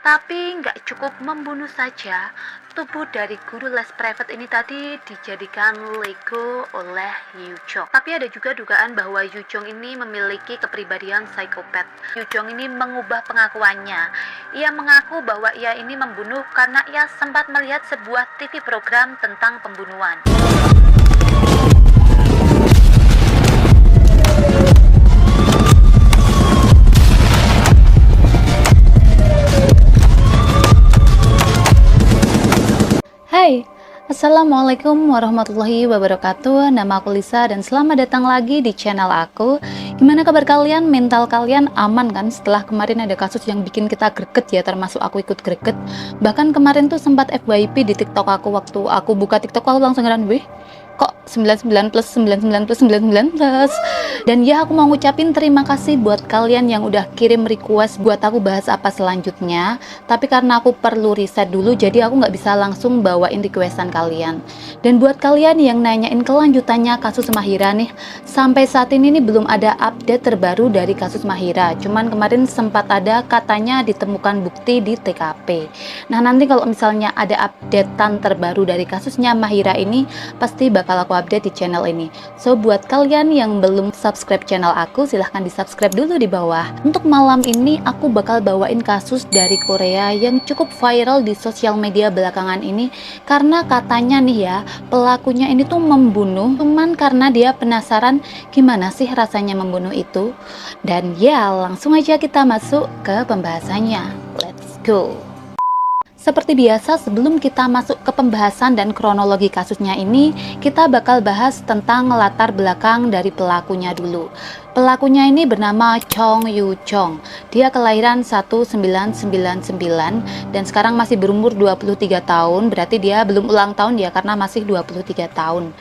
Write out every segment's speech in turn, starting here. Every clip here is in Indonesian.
Tapi nggak cukup membunuh saja, tubuh dari guru les private ini tadi dijadikan Lego oleh Yu Chong. Tapi ada juga dugaan bahwa Yu Chong ini memiliki kepribadian psikopat. Yu Chong ini mengubah pengakuannya. Ia mengaku bahwa ia ini membunuh karena ia sempat melihat sebuah TV program tentang pembunuhan. Hai, Assalamualaikum warahmatullahi wabarakatuh. Nama aku Lisa dan selamat datang lagi di channel aku. Gimana kabar kalian? Mental kalian aman kan? Setelah kemarin ada kasus yang bikin kita greget ya, termasuk aku ikut greget. Bahkan kemarin tuh sempat FYP di TikTok aku. Waktu aku buka TikTok aku langsung ngeran, wih, kok 99 plus 99 plus 99 plus. Dan ya, aku mau ngucapin terima kasih buat kalian yang udah kirim request buat aku bahas apa selanjutnya. Tapi karena aku perlu riset dulu, jadi aku nggak bisa langsung bawain requestan kalian. Dan buat kalian yang nanyain kelanjutannya kasus Mahira nih, sampai saat ini nih belum ada update terbaru dari kasus Mahira. Cuman kemarin sempat ada katanya ditemukan bukti di TKP. Nah, nanti kalau misalnya ada updatean terbaru dari kasusnya Mahira ini, pasti bakal aku update di channel ini. So, buat kalian yang belum subscribe channel aku, silahkan di subscribe dulu di bawah. Untuk malam ini aku bakal bawain kasus dari Korea yang cukup viral di sosial media belakangan ini, karena katanya nih ya, pelakunya ini tuh membunuh cuman karena dia penasaran gimana sih rasanya membunuh itu. Dan ya, langsung aja kita masuk ke pembahasannya. Let's go. Seperti biasa, sebelum kita masuk ke pembahasan dan kronologi kasusnya ini, kita bakal bahas tentang latar belakang dari pelakunya dulu. Pelakunya ini bernama Chong Yu Chong. Dia kelahiran 1999 dan sekarang masih berumur 23 tahun, berarti dia belum ulang tahun ya karena masih 23 tahun.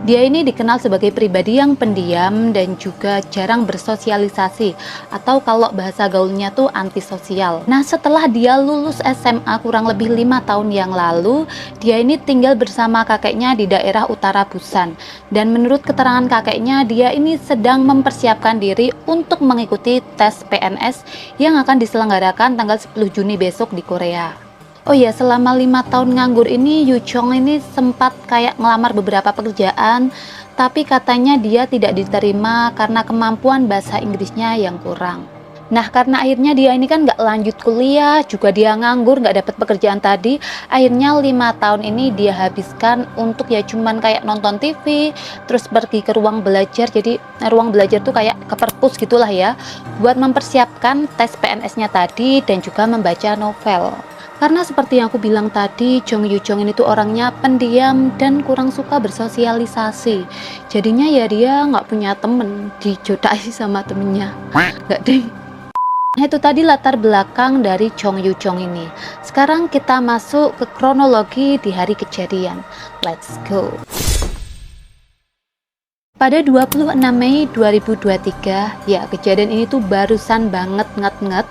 Dia ini dikenal sebagai pribadi yang pendiam dan juga jarang bersosialisasi, atau kalau bahasa gaulnya tuh antisosial. Nah, setelah dia lulus SMA kurang lebih 5 tahun yang lalu, dia ini tinggal bersama kakeknya di daerah utara Busan. Dan menurut keterangan kakeknya, dia ini sedang mempersiapkan diri untuk mengikuti tes PNS yang akan diselenggarakan tanggal 10 Juni besok di Korea. Oh ya, selama 5 tahun nganggur ini, Yu Chong ini sempat kayak ngelamar beberapa pekerjaan, tapi katanya dia tidak diterima karena kemampuan bahasa Inggrisnya yang kurang. Nah, karena akhirnya dia ini kan nggak lanjut kuliah, juga dia nganggur, nggak dapat pekerjaan tadi, akhirnya 5 tahun ini dia habiskan untuk ya cuman kayak nonton TV, terus pergi ke ruang belajar. Jadi ruang belajar tuh kayak ke perpus gitulah ya, buat mempersiapkan tes PNS-nya tadi dan juga membaca novel. Karena seperti yang aku bilang tadi, Chong Yu Chong ini tuh orangnya pendiam dan kurang suka bersosialisasi. Jadinya ya dia nggak punya temen, dijodai sama temennya. Nggak deh. Nah, itu tadi latar belakang dari Chong Yu Chong ini. Sekarang kita masuk ke kronologi di hari kejadian. Let's go. Pada 26 Mei 2023, ya kejadian ini tuh barusan banget nget-nget.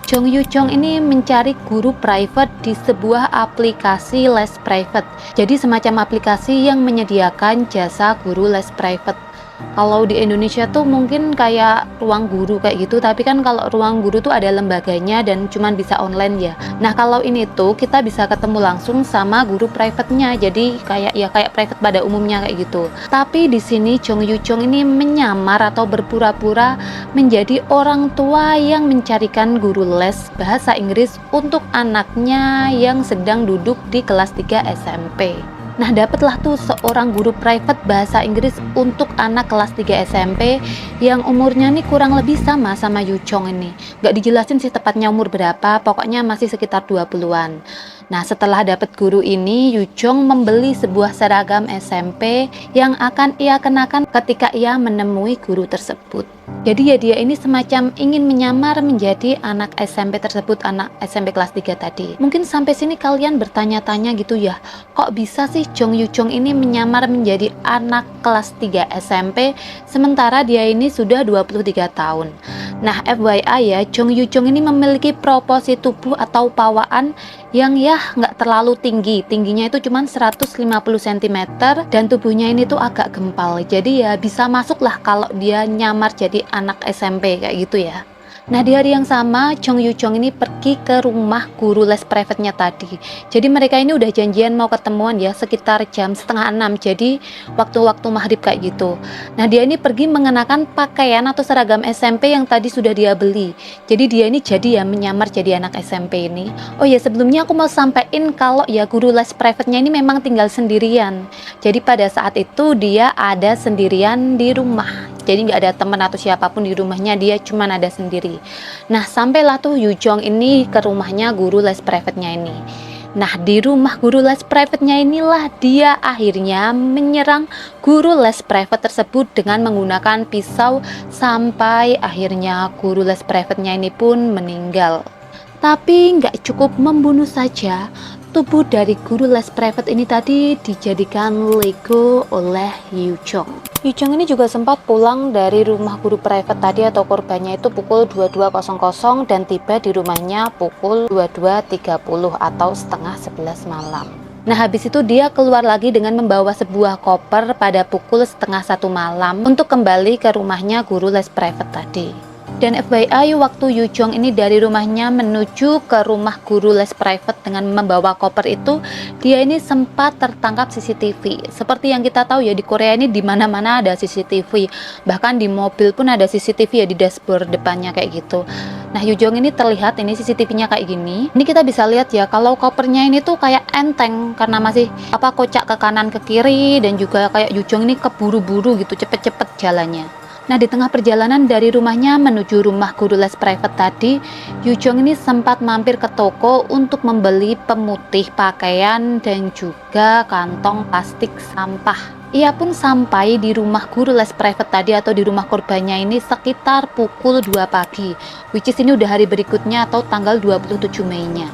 Chong Yu Chong ini mencari guru private di sebuah aplikasi les private. Jadi semacam aplikasi yang menyediakan jasa guru les private. Kalau di Indonesia tuh mungkin kayak ruang guru kayak gitu, tapi kan kalau ruang guru tuh ada lembaganya dan cuman bisa online ya. Nah, kalau ini tuh kita bisa ketemu langsung sama guru private-nya. Jadi kayak private pada umumnya kayak gitu. Tapi di sini Chong Yu Chong ini menyamar atau berpura-pura menjadi orang tua yang mencarikan guru les bahasa Inggris untuk anaknya yang sedang duduk di kelas 3 SMP. Nah, dapatlah tuh seorang guru private bahasa Inggris untuk anak kelas 3 SMP yang umurnya nih kurang lebih sama Yu Chong ini. Gak dijelasin sih tepatnya umur berapa, pokoknya masih sekitar 20-an. Nah, setelah dapat guru ini, Yu Chong membeli sebuah seragam SMP yang akan ia kenakan ketika ia menemui guru tersebut. Jadi ya dia ini semacam ingin menyamar menjadi anak SMP tersebut, anak SMP kelas 3 tadi. Mungkin sampai sini kalian bertanya-tanya gitu ya, kok bisa sih Chong Yu Chong ini menyamar menjadi anak kelas 3 SMP sementara dia ini sudah 23 tahun. Nah, FYI ya, Chong Yu Chong ini memiliki proporsi tubuh atau pawaan yang ya nggak terlalu tinggi. Tingginya itu cuma 150 cm dan tubuhnya ini tuh agak gempal. Jadi ya bisa masuk lah kalau dia nyamar jadi anak SMP kayak gitu ya. Nah, di hari yang sama, Jong Yu-jong ini pergi ke rumah guru les private-nya tadi. Jadi mereka ini udah janjian mau ketemuan ya sekitar jam setengah 6. Jadi waktu-waktu maghrib kayak gitu. Nah, dia ini pergi mengenakan pakaian atau seragam SMP yang tadi sudah dia beli. Jadi dia ini jadi ya menyamar jadi anak SMP ini. Oh ya, sebelumnya aku mau sampaikan kalau ya guru les private-nya ini memang tinggal sendirian. Jadi pada saat itu dia ada sendirian di rumah. Jadi nggak ada teman atau siapapun di rumahnya, dia cuma ada sendiri. Nah, sampailah tuh Yu-jong ini ke rumahnya guru les private-nya ini. Nah, di rumah guru les private-nya inilah dia akhirnya menyerang guru les private tersebut dengan menggunakan pisau sampai akhirnya guru les private-nya ini pun meninggal. Tapi nggak cukup membunuh saja, tubuh dari guru les private ini tadi dijadikan Lego oleh Yu-jong. Yu-jong ini juga sempat pulang dari rumah guru private tadi atau korbannya itu pukul 22.00 dan tiba di rumahnya pukul 22.30 atau setengah 11 malam. Nah, habis itu dia keluar lagi dengan membawa sebuah koper pada pukul setengah 1 malam untuk kembali ke rumahnya guru les private tadi. Dan FYI, waktu Yu-jong ini dari rumahnya menuju ke rumah guru les private dengan membawa koper itu, dia ini sempat tertangkap CCTV. Seperti yang kita tahu ya, di Korea ini di mana-mana ada CCTV. Bahkan di mobil pun ada CCTV ya, di dashboard depannya kayak gitu. Nah, Yu-jong ini terlihat ini CCTV-nya kayak gini. Ini kita bisa lihat ya, kalau kopernya ini tuh kayak enteng karena masih kocak ke kanan ke kiri, dan juga kayak Yu-jong ini keburu-buru gitu, cepet-cepet jalannya. Nah, di tengah perjalanan dari rumahnya menuju rumah guru les private tadi, Yu-jong ini sempat mampir ke toko untuk membeli pemutih pakaian dan juga kantong plastik sampah. Ia pun sampai di rumah guru les private tadi atau di rumah korbannya ini sekitar pukul 2 pagi, which is ini udah hari berikutnya atau tanggal 27 Mei-nya.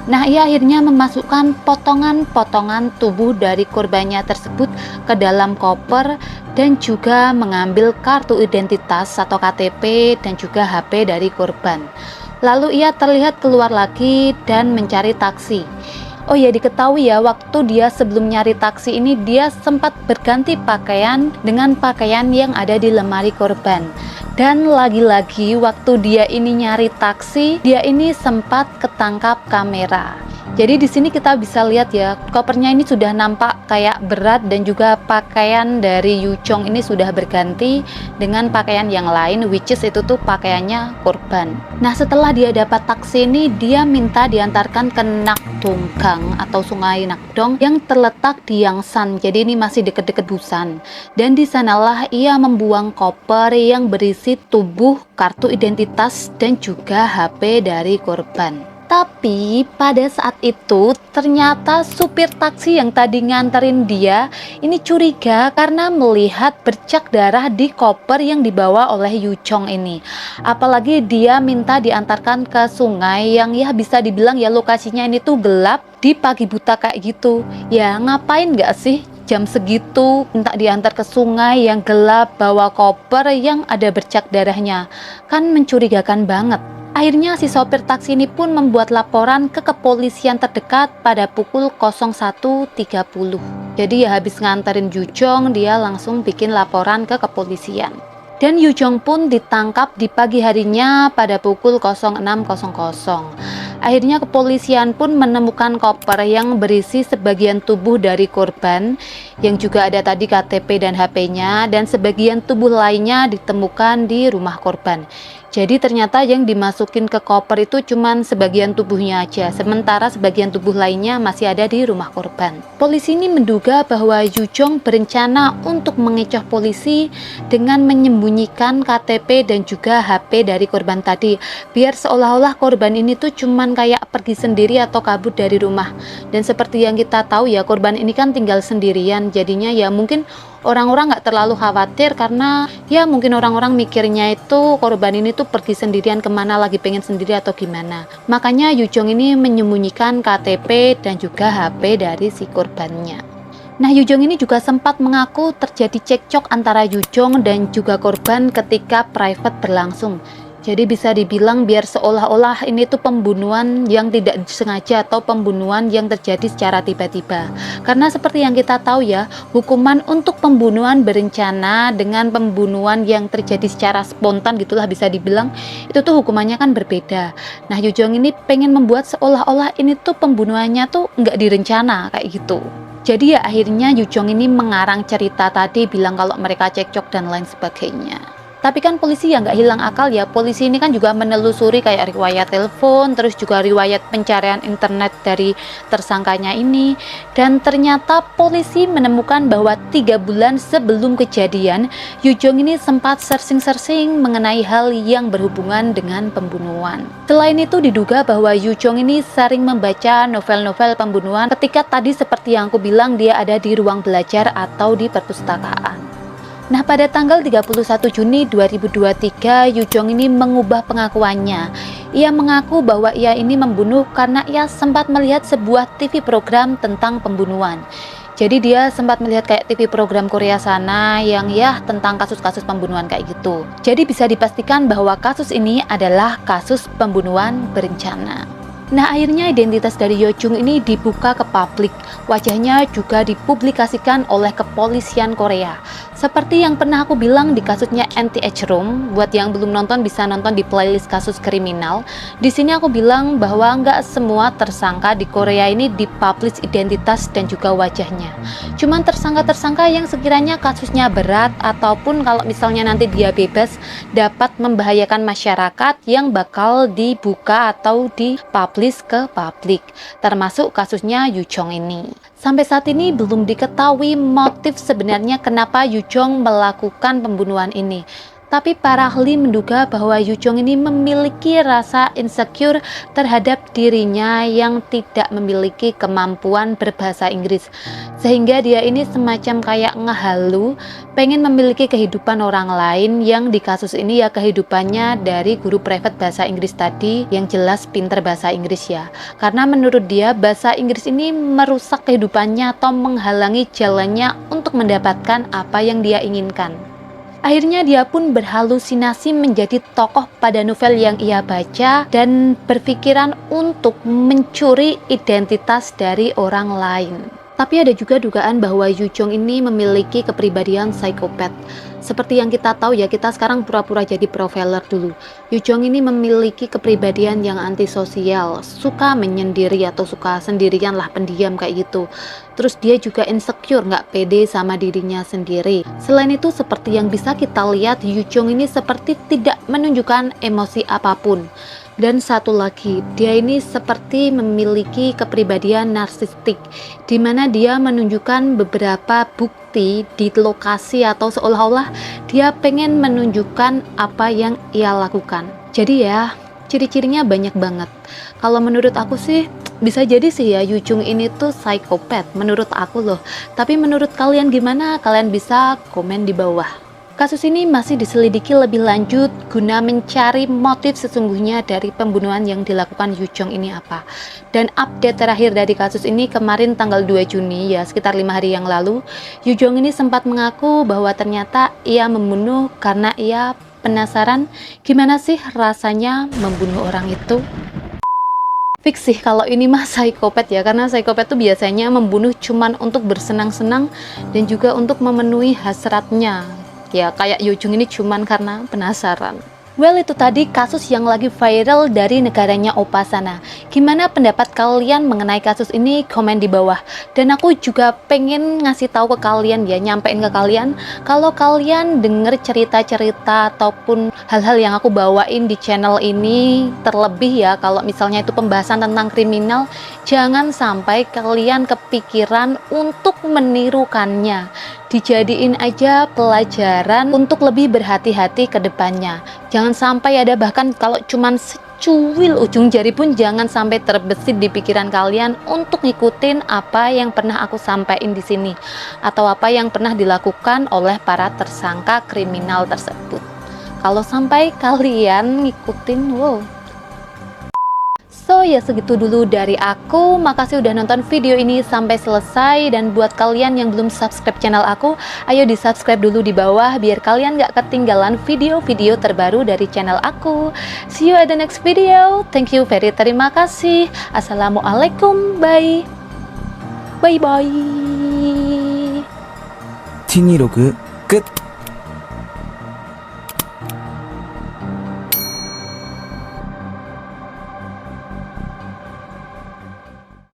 Nah, ia akhirnya memasukkan potongan-potongan tubuh dari korbannya tersebut ke dalam koper dan juga mengambil kartu identitas atau KTP dan juga HP dari korban. Lalu ia terlihat keluar lagi dan mencari taksi. Oh ya, diketahui ya, waktu dia sebelum nyari taksi ini dia sempat berganti pakaian dengan pakaian yang ada di lemari korban. Dan lagi-lagi waktu dia ini nyari taksi, dia ini sempat ketangkap kamera. Jadi di sini kita bisa lihat ya, kopernya ini sudah nampak kayak berat dan juga pakaian dari Yu-jong ini sudah berganti dengan pakaian yang lain, which is itu tuh pakaiannya korban. Nah, setelah dia dapat taksi ini, dia minta diantarkan ke Nakdonggang atau Sungai Nakdong yang terletak di Yangsan. Jadi ini masih deket-deket Busan. Dan di sanalah ia membuang koper yang berisi tubuh, kartu identitas dan juga HP dari korban. Tapi pada saat itu ternyata supir taksi yang tadi nganterin dia ini curiga karena melihat bercak darah di koper yang dibawa oleh Yu-jong ini. Apalagi dia minta diantarkan ke sungai yang ya bisa dibilang ya lokasinya ini tuh gelap di pagi buta kayak gitu. Ya ngapain gak sih jam segitu minta diantar ke sungai yang gelap bawa koper yang ada bercak darahnya? Kan mencurigakan banget. Akhirnya si sopir taksi ini pun membuat laporan ke kepolisian terdekat pada pukul 01.30. Jadi ya habis nganterin Yu-jong, dia langsung bikin laporan ke kepolisian. Dan Yu-jong pun ditangkap di pagi harinya pada pukul 06.00. Akhirnya kepolisian pun menemukan koper yang berisi sebagian tubuh dari korban, yang juga ada tadi KTP dan HP-nya, dan sebagian tubuh lainnya ditemukan di rumah korban. Jadi ternyata yang dimasukin ke koper itu cuman sebagian tubuhnya aja, sementara sebagian tubuh lainnya masih ada di rumah korban. Polisi ini menduga bahwa Yu-jong berencana untuk mengecoh polisi dengan menyembunyikan KTP dan juga HP dari korban tadi, biar seolah-olah korban ini tuh cuman kayak pergi sendiri atau kabur dari rumah. Dan seperti yang kita tahu ya, korban ini kan tinggal sendirian, jadinya ya mungkin orang-orang nggak terlalu khawatir karena ya mungkin orang-orang mikirnya itu korban ini tuh pergi sendirian kemana, lagi pengen sendiri atau gimana. Makanya Yu-jong ini menyembunyikan KTP dan juga HP dari si korbannya. Nah, Yu-jong ini juga sempat mengaku terjadi cekcok antara Yu-jong dan juga korban ketika private berlangsung. Jadi bisa dibilang biar seolah-olah ini tuh pembunuhan yang tidak disengaja atau pembunuhan yang terjadi secara tiba-tiba. Karena seperti yang kita tahu ya, hukuman untuk pembunuhan berencana dengan pembunuhan yang terjadi secara spontan gitulah bisa dibilang, itu tuh hukumannya kan berbeda. Nah, Yu Jong ini pengen membuat seolah-olah ini tuh pembunuhannya tuh nggak direncana kayak gitu. Jadi ya akhirnya Yu Jong ini mengarang cerita tadi bilang kalau mereka cekcok dan lain sebagainya. Tapi kan polisi ya nggak hilang akal ya, polisi ini kan juga menelusuri kayak riwayat telepon, terus juga riwayat pencarian internet dari tersangkanya ini. Dan ternyata polisi menemukan bahwa 3 bulan sebelum kejadian, Yu Jong ini sempat searching-searching mengenai hal yang berhubungan dengan pembunuhan. Selain itu diduga bahwa Yu Jong ini sering membaca novel-novel pembunuhan ketika tadi seperti yang aku bilang dia ada di ruang belajar atau di perpustakaan. Nah, pada tanggal 31 Juni 2023, Yu Jong ini mengubah pengakuannya. Ia mengaku bahwa ia ini membunuh karena ia sempat melihat sebuah TV program tentang pembunuhan. Jadi dia sempat melihat kayak TV program Korea sana yang ya tentang kasus-kasus pembunuhan kayak gitu. Jadi bisa dipastikan bahwa kasus ini adalah kasus pembunuhan berencana. Nah, akhirnya identitas dari Yu Jong ini dibuka ke publik. Wajahnya juga dipublikasikan oleh kepolisian Korea. Seperti yang pernah aku bilang di kasusnya NTH Room, buat yang belum nonton bisa nonton di playlist kasus kriminal. Di sini aku bilang bahwa nggak semua tersangka di Korea ini dipublish identitas dan juga wajahnya. Cuman tersangka-tersangka yang sekiranya kasusnya berat ataupun kalau misalnya nanti dia bebas dapat membahayakan masyarakat yang bakal dibuka atau dipublish ke publik, termasuk kasusnya Yu Jong ini. Sampai saat ini belum diketahui motif sebenarnya kenapa Yu Jong melakukan pembunuhan ini. Tapi para ahli menduga bahwa Yu Jong ini memiliki rasa insecure terhadap dirinya yang tidak memiliki kemampuan berbahasa Inggris. Sehingga dia ini semacam kayak ngehalu, pengen memiliki kehidupan orang lain yang di kasus ini ya kehidupannya dari guru private bahasa Inggris tadi yang jelas pinter bahasa Inggris ya. Karena menurut dia bahasa Inggris ini merusak kehidupannya atau menghalangi jalannya untuk mendapatkan apa yang dia inginkan. Akhirnya dia pun berhalusinasi menjadi tokoh pada novel yang ia baca dan berpikiran untuk mencuri identitas dari orang lain. Tapi ada juga dugaan bahwa Yu Jong ini memiliki kepribadian psikopat. Seperti yang kita tahu ya, kita sekarang pura-pura jadi profiler dulu. Yu Jong ini memiliki kepribadian yang antisosial, suka menyendiri atau suka sendirian lah, pendiam kayak gitu. Terus dia juga insecure, nggak pede sama dirinya sendiri. Selain itu seperti yang bisa kita lihat, Yu Jong ini seperti tidak menunjukkan emosi apapun. Dan satu lagi, dia ini seperti memiliki kepribadian narsistik, di mana dia menunjukkan beberapa bukti di lokasi atau seolah-olah dia pengen menunjukkan apa yang ia lakukan. Jadi ya, ciri-cirinya banyak banget. Kalau menurut aku sih, bisa jadi sih ya Yu Jong ini tuh psikopat, menurut aku loh. Tapi menurut kalian gimana? Kalian bisa komen di bawah. Kasus ini masih diselidiki lebih lanjut guna mencari motif sesungguhnya dari pembunuhan yang dilakukan Yu Jong ini apa. Dan update terakhir dari kasus ini kemarin tanggal 2 Juni ya, sekitar 5 hari yang lalu, Yu Jong ini sempat mengaku bahwa ternyata ia membunuh karena ia penasaran gimana sih rasanya membunuh orang itu. Fix sih kalau ini mah psikopat ya, karena psikopat tuh biasanya membunuh cuman untuk bersenang-senang dan juga untuk memenuhi hasratnya. Ya kayak Yu Jong ini cuman karena penasaran. Well, itu tadi kasus yang lagi viral dari negaranya Opa sana. Gimana pendapat kalian mengenai kasus ini? Komen di bawah. Dan aku juga pengen ngasih tahu ke kalian ya, nyampein ke kalian kalau kalian denger cerita-cerita ataupun hal-hal yang aku bawain di channel ini, terlebih ya kalau misalnya itu pembahasan tentang kriminal, jangan sampai kalian kepikiran untuk menirukannya. Dijadiin aja pelajaran untuk lebih berhati-hati ke depannya. Jangan sampai ada, bahkan kalau cuman secuil ujung jari pun jangan sampai terbesit di pikiran kalian untuk ngikutin apa yang pernah aku sampaikan di sini atau apa yang pernah dilakukan oleh para tersangka kriminal tersebut. Kalau sampai kalian ngikutin, wow. So ya segitu dulu dari aku. Makasih udah nonton video ini sampai selesai. Dan buat kalian yang belum subscribe channel aku, ayo di subscribe dulu di bawah biar kalian gak ketinggalan video-video terbaru dari channel aku. See you at the next video. Thank you very terima kasih. Assalamualaikum. Bye. Bye bye. 126끝